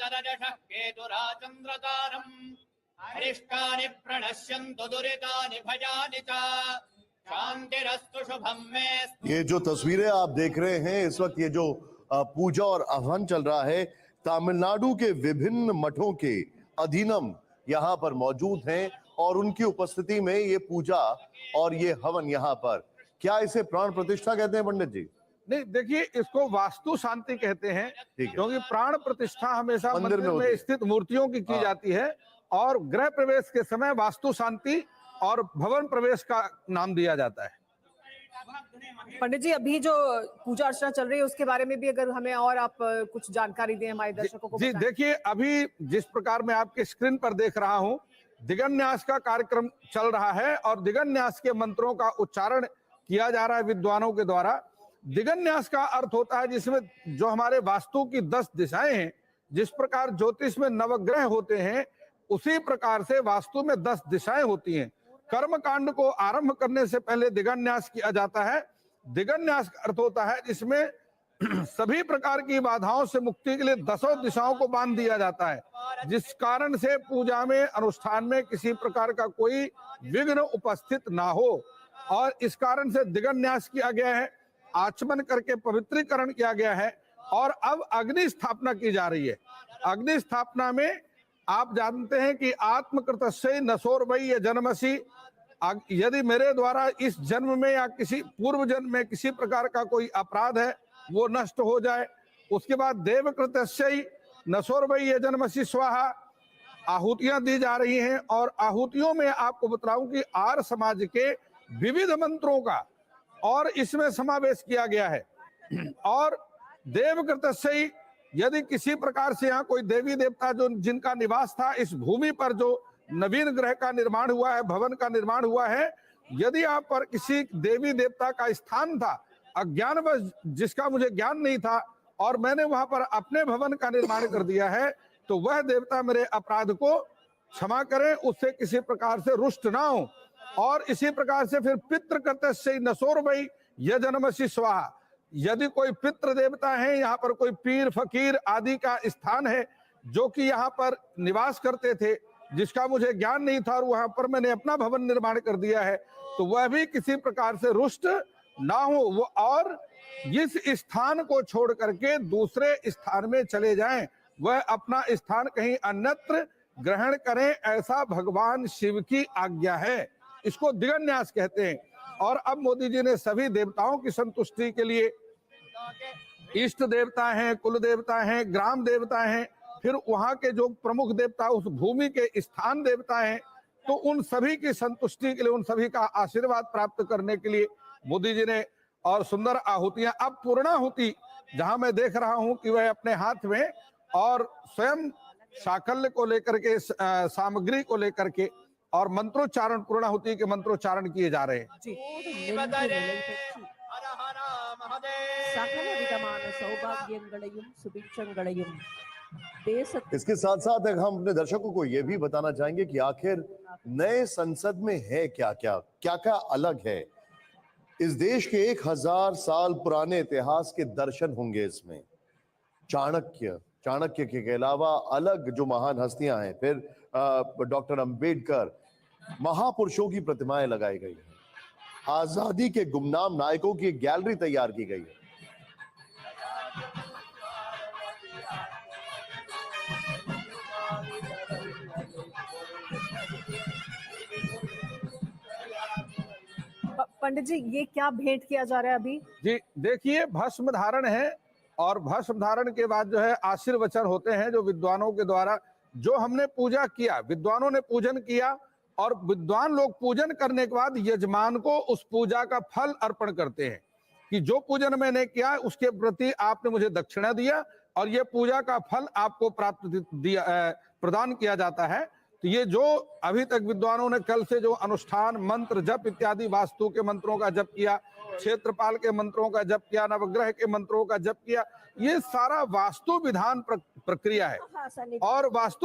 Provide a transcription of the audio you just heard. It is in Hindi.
चरजषः केतुराचन्द्रतारम् अरिष्टानि प्रणश्यन्तु दुरितानि भयानि च शांतिरस्तु शुभम में। ये जो तस्वीरें आप देख रहे हैं इस वक्त, ये जो पूजा और आह्वान चल रहा है, तमिलनाडु के विभिन्न मठों के अधीनम यहाँ पर मौजूद हैं और उनकी उपस्थिति में ये पूजा और ये हवन यहाँ पर, क्या इसे प्राण प्रतिष्ठा कहते हैं पंडित जी? नहीं, देखिए, इसको वास्तु शांति कहते हैं, क्योंकि प्राण प्रतिष्ठा हमेशा मंदिर में स्थित मूर्तियों की जाती है और गृह प्रवेश के समय वास्तु शांति और भवन प्रवेश का नाम दिया जाता है। पंडित जी, अभी जो पूजा अर्चना चल रही है उसके बारे में भी अगर हमें और आप कुछ जानकारी दें हमारे दर्शकों को। जी देखिए, अभी जिस प्रकार मैं आपके स्क्रीन पर देख रहा हूं, दिगन्यास का कार्यक्रम चल रहा है और दिगन्यास के मंत्रों का उच्चारण किया जा रहा है विद्वानों के द्वारा। दिगन्यास का अर्थ होता है जिसमें जो हमारे वास्तु की 10 दिशाएं हैं, जिस प्रकार ज्योतिष में नवग्रह होते हैं उसी प्रकार से वास्तु में 10 दिशाएं होती हैं। कर्म कांड को आरंभ करने से पहले दिगन्यास किया जाता है। दिगन्यास का अर्थ होता है जिसमें सभी प्रकार की बाधाओं से मुक्ति के लिए 10 दिशाओं को बांध दिया जाता है, जिस कारण से पूजा में, अनुष्ठान में किसी प्रकार का कोई विघ्न उपस्थित ना हो, और इस कारण से दिगन्यास किया गया है, आचमन करके पवित्रीकरण किया गया है और अब अग्नि स्थापना की जा रही है। अग्नि स्थापना में आप जानते हैं कि आत्मकृतस्य नसोर्वै जन्मसि, यदि मेरे द्वारा इस जन्म में या किसी पूर्व जन्म में किसी प्रकार का कोई अपराध है वो नष्ट हो जाए। उसके बाद देवकृतस्य नसोर्वै जन्मसि स्वाहा, आहुतियां दी जा रही हैं और आहुतियों में आपको बताऊं कि आर्य समाज के विविध मंत्रों का और इसमें समावेश किया गया है। और देवकृतस्य, यदि किसी प्रकार से यहाँ कोई देवी देवता जो जिनका निवास था इस भूमि पर, जो नवीन ग्रह का निर्माण हुआ है, भवन का निर्माण हुआ है, यदि आप पर किसी देवी देवता का स्थान था अज्ञानवश, जिसका मुझे ज्ञान नहीं था और मैंने वहां पर अपने भवन का निर्माण कर दिया है, तो वह देवता मेरे अपराध को क्षमा करें, उससे किसी प्रकार से रुष्ट ना हो। और इसी प्रकार से फिर पितृ कर्तस्य नसोर्वै यजनमसि स्वाहा, यदि कोई पितृ देवता है, यहाँ पर कोई पीर फकीर आदि का स्थान है जो कि यहाँ पर निवास करते थे, जिसका मुझे ज्ञान नहीं था और वहां पर मैंने अपना भवन निर्माण कर दिया है, तो वह भी किसी प्रकार से रुष्ट ना हो वो, और इस स्थान को छोड़ करके दूसरे स्थान में चले जाएं, वह अपना स्थान कहीं अन्यत्र ग्रहण करें, ऐसा भगवान शिव की आज्ञा है। इसको दिगन्यास कहते हैं। और अब मोदी जी ने सभी देवताओं की संतुष्टि के लिए, इष्ट देवता हैं, कुल देवता हैं, ग्राम देवता हैं, फिर वहां के जो प्रमुख देवता उस भूमि के स्थान देवता हैं, तो उन सभी की संतुष्टि के लिए, उन सभी का आशीर्वाद प्राप्त करने के लिए मोदी जी ने और सुंदर आहुतियां, अब पूर्णाहुति जहां मैं देख रहा हूं कि वह अपने हाथ में और स्वयं साकल्य को लेकर के, सामग्री को लेकर के और मंत्रोच्चारण, पूर्णाहुति के मंत्रोच्चारण किए जा रहे हैं। इसके साथ साथ हम अपने दर्शकों को यह भी बताना चाहेंगे कि आखिर नए संसद में है क्या क्या अलग है। इस देश के 1000 साल पुराने इतिहास के दर्शन होंगे इसमें। चाणक्य के अलावा अलग जो महान हस्तियां हैं, फिर डॉक्टर अंबेडकर, महापुरुषों की प्रतिमाएं लगाई गई हैं, आजादी के गुमनाम नायकों की गैलरी तैयार की गई है। पंडित जी, ये क्या भेंट किया जा रहा है अभी? जी देखिए, भस्म धारण है और भस्म धारण के बाद जो है आशीर्वचन होते हैं जो विद्वानों के द्वारा, जो हमने पूजा किया, विद्वानों ने पूजन किया और विद्वान लोग पूजन करने के बाद यजमान को उस पूजा का फल अर्पण करते हैं कि जो पूजन मैंने किया उसके प्रति आपने मुझे दक्षिणा दिया और ये पूजा का फल आपको प्रदान किया जाता है। तो ये जो अभी तक विद्वानों ने कल से जो अनुष्ठान, मंत्र जप इत्यादि, वास्तु के मंत्रों का जप किया, क्षेत्रपाल के मंत्रों का जप किया, नवग्रह के मंत्रों का जप किया, ये सारा वास्तु विधान प्रक्रिया है और वास्तु